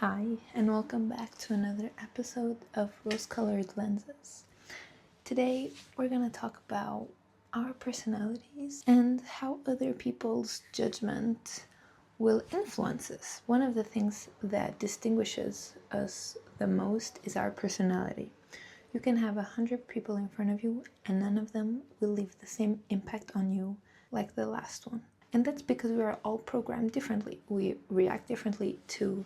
Hi, and welcome back to another episode of Rose-Colored Lenses. Today, we're going to talk about our personalities and how other people's judgment will influence us. One of the things that distinguishes us the most is our personality. You can have 100 people in front of you, and none of them will leave the same impact on you like the last one. And that's because we are all programmed differently. We react differently to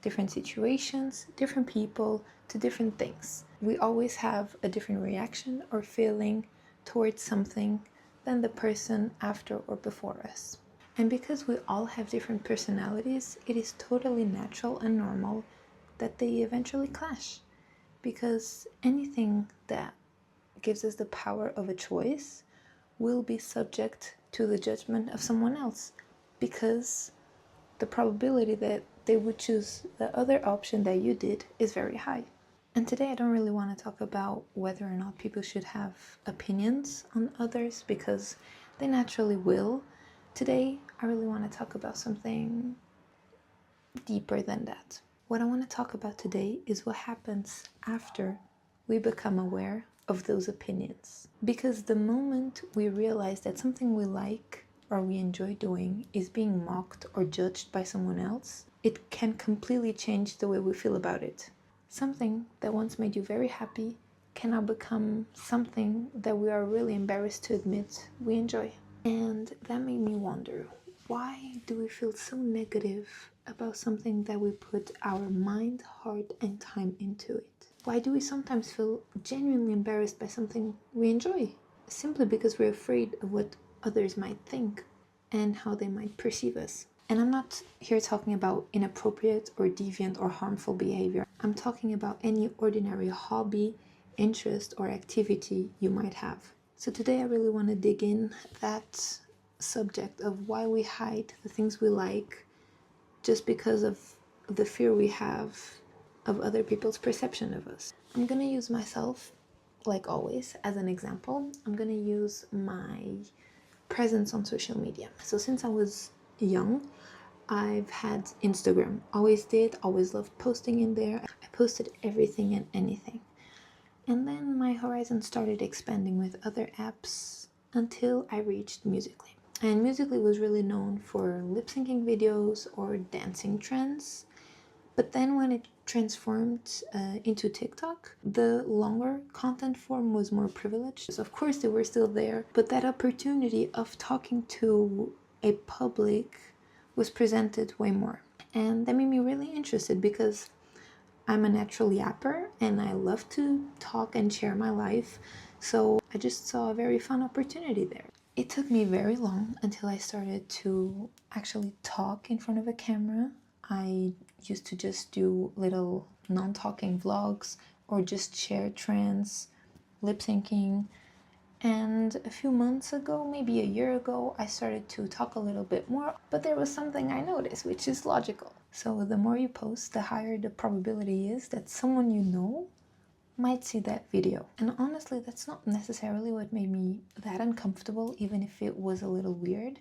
different situations, different people, to different things. We always have a different reaction or feeling towards something than the person after or before us. And because we all have different personalities, it is totally natural and normal that they eventually clash. Because anything that gives us the power of a choice will be subject to the judgment of someone else, because the probability that they would choose the other option that you did is very high. And today I don't really want to talk about whether or not people should have opinions on others, because they naturally will. Today I really want to talk about something deeper than that. What I want to talk about today is what happens after we become aware of those opinions. Because the moment we realize that something we like or we enjoy doing is being mocked or judged by someone else, it can completely change the way we feel about it. Something that once made you very happy can now become something that we are really embarrassed to admit we enjoy. And that made me wonder, why do we feel so negative about something that we put our mind, heart, and time into it? Why do we sometimes feel genuinely embarrassed by something we enjoy? Simply because we're afraid of what others might think and how they might perceive us. And I'm not here talking about inappropriate or deviant or harmful behavior. I'm talking about any ordinary hobby, interest, or activity you might have. So today I really want to dig in that subject of why we hide the things we like just because of the fear we have of other people's perception of us. I'm going to use myself, like always, as an example. I'm going to use my presence on social media. So since I was young, I've had Instagram. Always did, always loved posting in there. I posted everything and anything. And then my horizon started expanding with other apps until I reached Musical.ly. And Musical.ly was really known for lip-syncing videos or dancing trends. But then when it transformed into TikTok, the longer content form was more privileged. So of course they were still there, but that opportunity of talking to a public was presented way more. And that made me really interested, because I'm a natural yapper and I love to talk and share my life, so I just saw a very fun opportunity there. It took me very long until I started to actually talk in front of a camera. I used to just do little non-talking vlogs or just share trends, lip syncing. And a few months ago, maybe a year ago, I started to talk a little bit more, but there was something I noticed, which is logical. So the more you post, the higher the probability is that someone you know might see that video. And honestly, that's not necessarily what made me that uncomfortable, even if it was a little weird,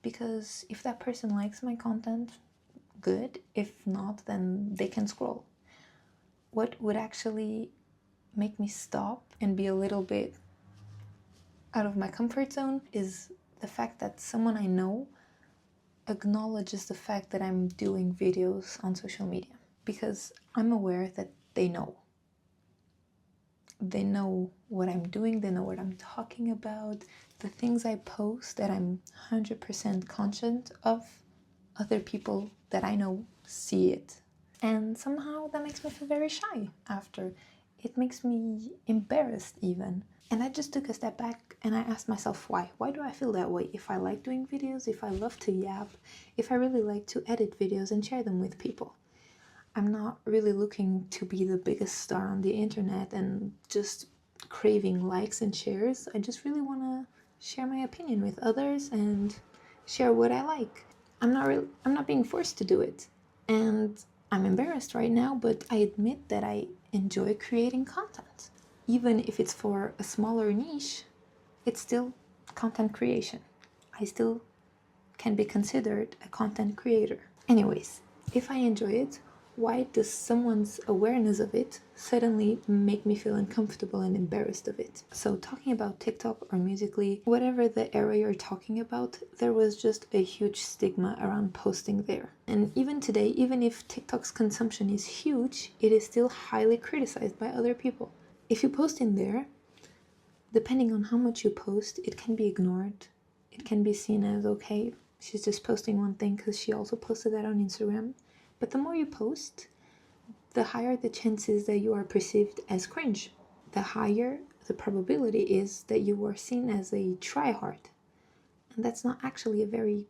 because if that person likes my content, good. If not, then they can scroll. What would actually make me stop and be a little bit out of my comfort zone is the fact that someone I know acknowledges the fact that I'm doing videos on social media, because I'm aware that they know. They know what I'm doing, they know what I'm talking about, the things I post that I'm 100% conscious of, other people that I know see it. And somehow that makes me feel very shy after. It makes me embarrassed even. And I just took a step back and I asked myself why. Why do I feel that way? If I like doing videos, if I love to yap, if I really like to edit videos and share them with people. I'm not really looking to be the biggest star on the internet and just craving likes and shares. I just really want to share my opinion with others and share what I like. I'm not being forced to do it. And I'm embarrassed right now, but I admit that I enjoy creating content. Even if it's for a smaller niche, it's still content creation. I still can be considered a content creator. Anyways, if I enjoy it, why does someone's awareness of it suddenly make me feel uncomfortable and embarrassed of it? So talking about TikTok or Musical.ly, whatever the era you're talking about, there was just a huge stigma around posting there. And even today, even if TikTok's consumption is huge, it is still highly criticized by other people. If you post in there, depending on how much you post, it can be ignored. It can be seen as, okay, she's just posting one thing because she also posted that on Instagram. But the more you post, the higher the chances that you are perceived as cringe. The higher the probability is that you are seen as a tryhard. And that's not actually a very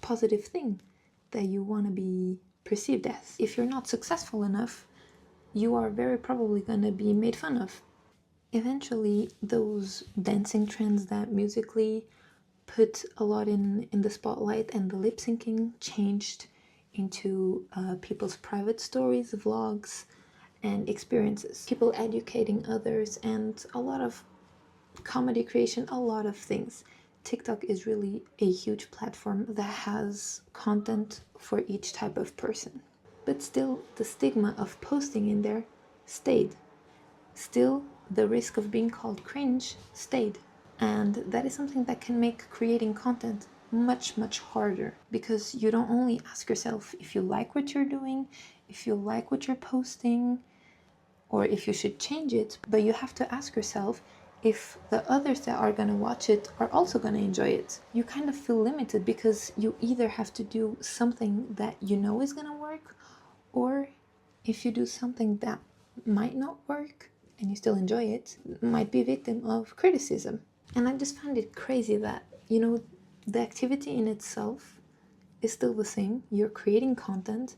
positive thing that you want to be perceived as. If you're not successful enough, you are very probably going to be made fun of. Eventually, those dancing trends that Musical.ly put a lot in the spotlight and the lip syncing changed into people's private stories, vlogs, and experiences. People educating others and a lot of comedy creation, a lot of things. TikTok is really a huge platform that has content for each type of person. But still, the stigma of posting in there stayed. Still, the risk of being called cringe stayed. And that is something that can make creating content much, much harder, because you don't only ask yourself if you like what you're doing, if you like what you're posting, or if you should change it, but you have to ask yourself if the others that are going to watch it are also going to enjoy it. You kind of feel limited because you either have to do something that you know is going to work, or if you do something that might not work and you still enjoy it, might be victim of criticism. And I just found it crazy that, the activity in itself is still the same. You're creating content,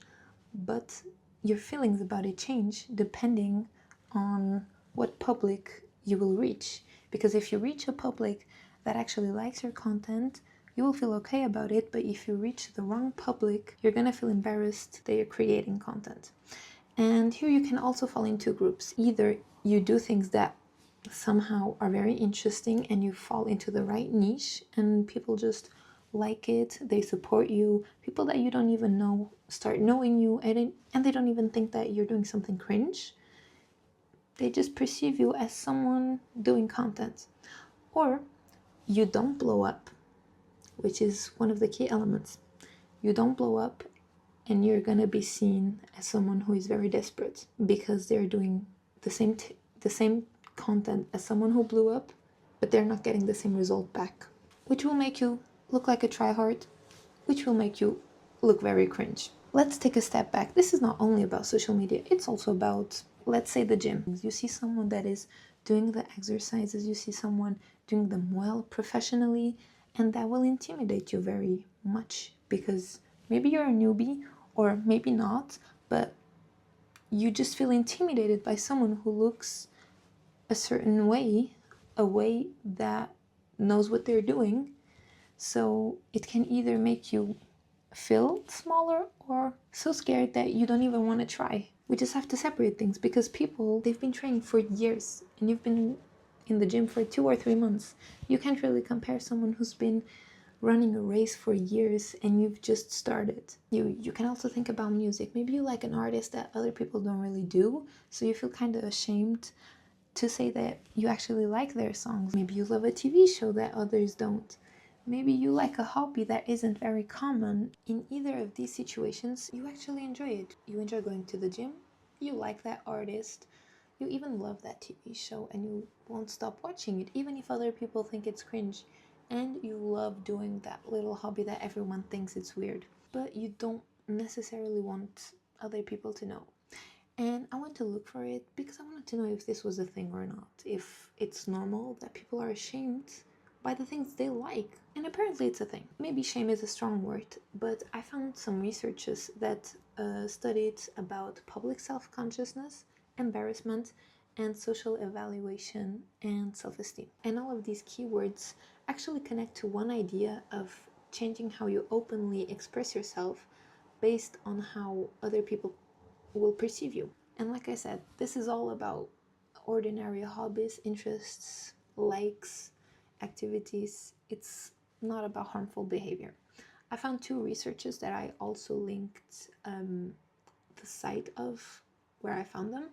but your feelings about it change depending on what public you will reach. Because if you reach a public that actually likes your content, you will feel okay about it. But if you reach the wrong public, you're gonna feel embarrassed that you're creating content. And here you can also fall into groups. Either you do things that somehow are very interesting and you fall into the right niche and people just like it, they support you. People that you don't even know start knowing you, and they don't even think that you're doing something cringe. They just perceive you as someone doing content. Or you don't blow up, which is one of the key elements. You don't blow up and you're gonna be seen as someone who is very desperate because they're doing the same content as someone who blew up, but they're not getting the same result back, which will make you look like a tryhard, which will make you look very cringe. Let's take a step back. This is not only about social media, it's also about, let's say, the gym. You see someone that is doing the exercises, you see someone doing them well professionally, and that will intimidate you very much because maybe you're a newbie or maybe not, but you just feel intimidated by someone who looks a certain way, a way that knows what they're doing. So it can either make you feel smaller or so scared that you don't even want to try. We just have to separate things because people, they've been training for years and you've been in the gym for 2 or 3 months. You can't really compare someone who's been running a race for years and you've just started. You can also think about music. Maybe you like an artist that other people don't really do, so you feel kind of ashamed to say that you actually like their songs. Maybe you love a TV show that others don't. Maybe you like a hobby that isn't very common. In either of these situations, you actually enjoy it. You enjoy going to the gym, you like that artist, you even love that TV show and you won't stop watching it, even if other people think it's cringe. And you love doing that little hobby that everyone thinks it's weird. But you don't necessarily want other people to know. And I went to look for it because I wanted to know if this was a thing or not. If it's normal that people are ashamed by the things they like. And apparently it's a thing. Maybe shame is a strong word, but I found some researches that studied about public self-consciousness, embarrassment, and social evaluation and self-esteem. And all of these keywords actually connect to one idea of changing how you openly express yourself based on how other people will perceive you. And like I said, this is all about ordinary hobbies, interests, likes, activities. It's not about harmful behavior. I found 2 researches that I also linked the site of where I found them.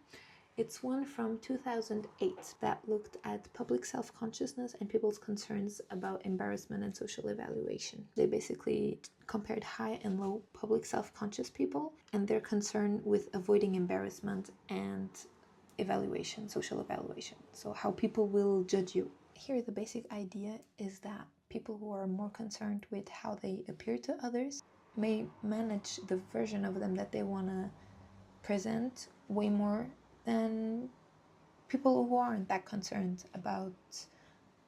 It's one from 2008 that looked at public self-consciousness and people's concerns about embarrassment and social evaluation. They basically compared high and low public self-conscious people and their concern with avoiding embarrassment and evaluation, social evaluation. So how people will judge you. Here the basic idea is that people who are more concerned with how they appear to others may manage the version of them that they want to present way more than people who aren't that concerned about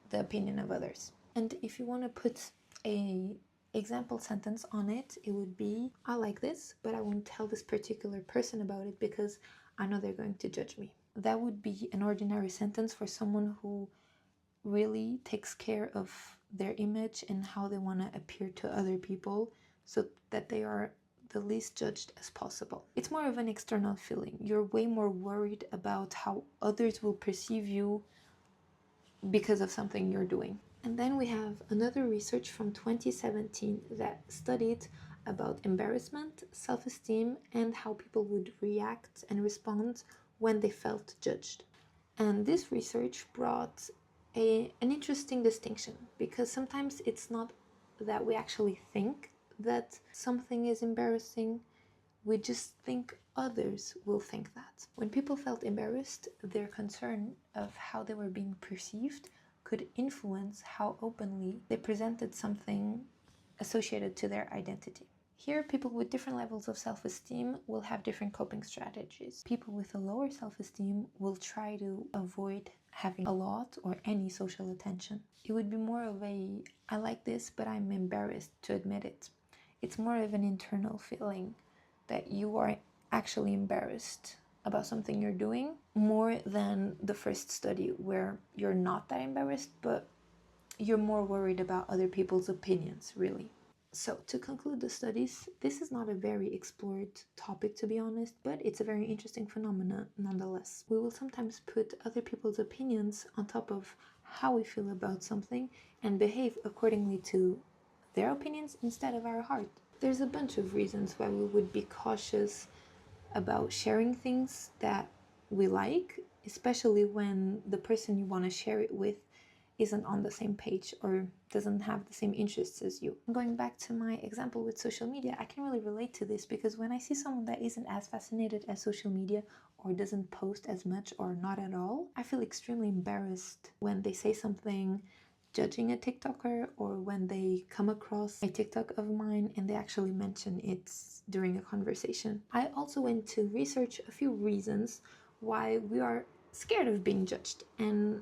the opinion of others. And if you want to put a example sentence on it, it would be, I like this, but I won't tell this particular person about it because I know they're going to judge me. That would be an ordinary sentence for someone who really takes care of their image and how they want to appear to other people so that they are the least judged as possible. It's more of an external feeling. You're way more worried about how others will perceive you because of something you're doing. And then we have another research from 2017 that studied about embarrassment, self-esteem, and how people would react and respond when they felt judged. And this research brought an interesting distinction, because sometimes it's not that we actually think that something is embarrassing, we just think others will think that. When people felt embarrassed, their concern of how they were being perceived could influence how openly they presented something associated to their identity. Here, people with different levels of self-esteem will have different coping strategies. People with a lower self-esteem will try to avoid having a lot or any social attention. It would be more of a, I like this, but I'm embarrassed to admit it. It's more of an internal feeling that you are actually embarrassed about something you're doing, more than the first study where you're not that embarrassed, but you're more worried about other people's opinions, really. So to conclude the studies, this is not a very explored topic, to be honest, but it's a very interesting phenomenon nonetheless. We will sometimes put other people's opinions on top of how we feel about something and behave accordingly to their opinions instead of our heart. There's a bunch of reasons why we would be cautious about sharing things that we like, especially when the person you want to share it with isn't on the same page or doesn't have the same interests as you. Going back to my example with social media, I can really relate to this, because when I see someone that isn't as fascinated as social media or doesn't post as much or not at all, I feel extremely embarrassed when they say something judging a TikToker, or when they come across a TikTok of mine and they actually mention it during a conversation. I also went to research a few reasons why we are scared of being judged, and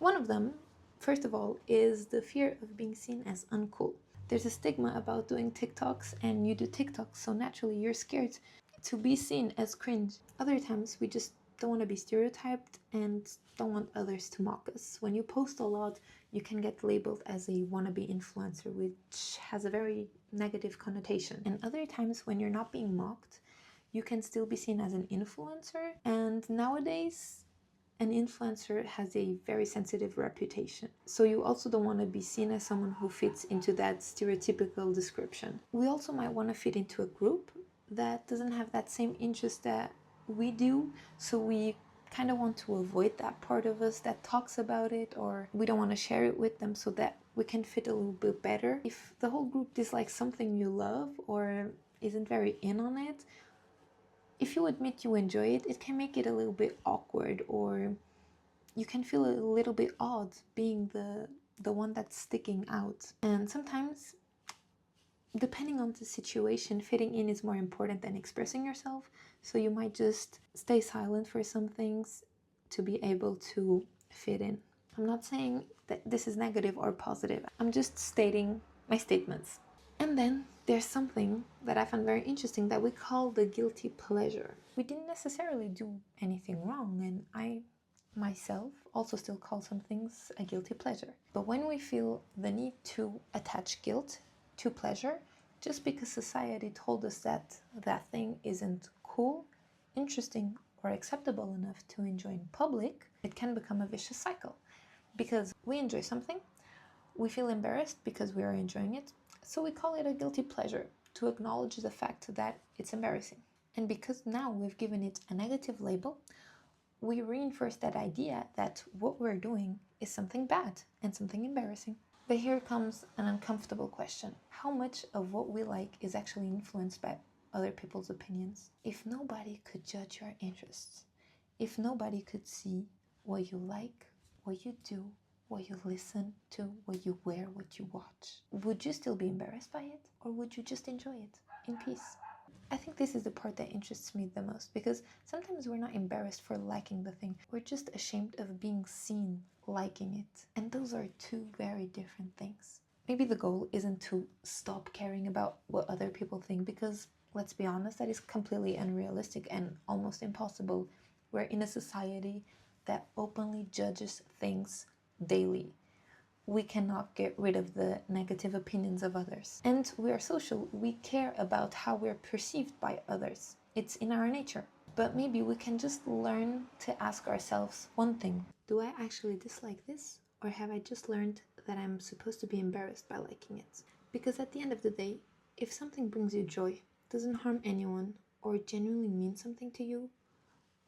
one of them, first of all, is the fear of being seen as uncool. There's a stigma about doing TikToks, and you do TikToks, so naturally you're scared to be seen as cringe. Other times we just don't want to be stereotyped and don't want others to mock us. When you post a lot, you can get labeled as a wannabe influencer, which has a very negative connotation. And other times when you're not being mocked, you can still be seen as an influencer. And nowadays, an influencer has a very sensitive reputation. So you also don't want to be seen as someone who fits into that stereotypical description. We also might want to fit into a group that doesn't have that same interest that we do, so we kind of want to avoid that part of us that talks about it, or we don't want to share it with them so that we can fit a little bit better. If the whole group dislikes something you love or isn't very in on it, if you admit you enjoy it, it can make it a little bit awkward, or you can feel a little bit odd being the one that's sticking out. And sometimes, depending on the situation, fitting in is more important than expressing yourself, so you might just stay silent for some things to be able to fit in. I'm not saying that this is negative or positive, I'm just stating my statements. And then there's something that I found very interesting that we call the guilty pleasure. We didn't necessarily do anything wrong, and I myself also still call some things a guilty pleasure. But when we feel the need to attach guilt to pleasure, just because society told us that that thing isn't cool, interesting, or acceptable enough to enjoy in public, it can become a vicious cycle. Because we enjoy something, we feel embarrassed because we are enjoying it, so we call it a guilty pleasure to acknowledge the fact that it's embarrassing. And because now we've given it a negative label, we reinforce that idea that what we're doing is something bad and something embarrassing. But here comes an uncomfortable question. How much of what we like is actually influenced by other people's opinions? If nobody could judge your interests, if nobody could see what you like, what you do, what you listen to, what you wear, what you watch, would you still be embarrassed by it? Or would you just enjoy it in peace? I think this is the part that interests me the most, because sometimes we're not embarrassed for liking the thing. We're just ashamed of being seen liking it. And those are two very different things. Maybe the goal isn't to stop caring about what other people think, because let's be honest, that is completely unrealistic and almost impossible. We're in a society that openly judges things daily. We cannot get rid of the negative opinions of others. And we are social. We care about how we're perceived by others. It's in our nature. But maybe we can just learn to ask ourselves one thing. Do I actually dislike this? Or have I just learned that I'm supposed to be embarrassed by liking it? Because at the end of the day, if something brings you joy, doesn't harm anyone, or genuinely means something to you,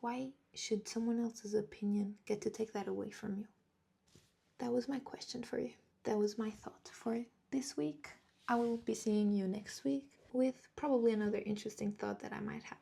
why should someone else's opinion get to take that away from you? That was my question for you. That was my thought for this week. I will be seeing you next week with probably another interesting thought that I might have.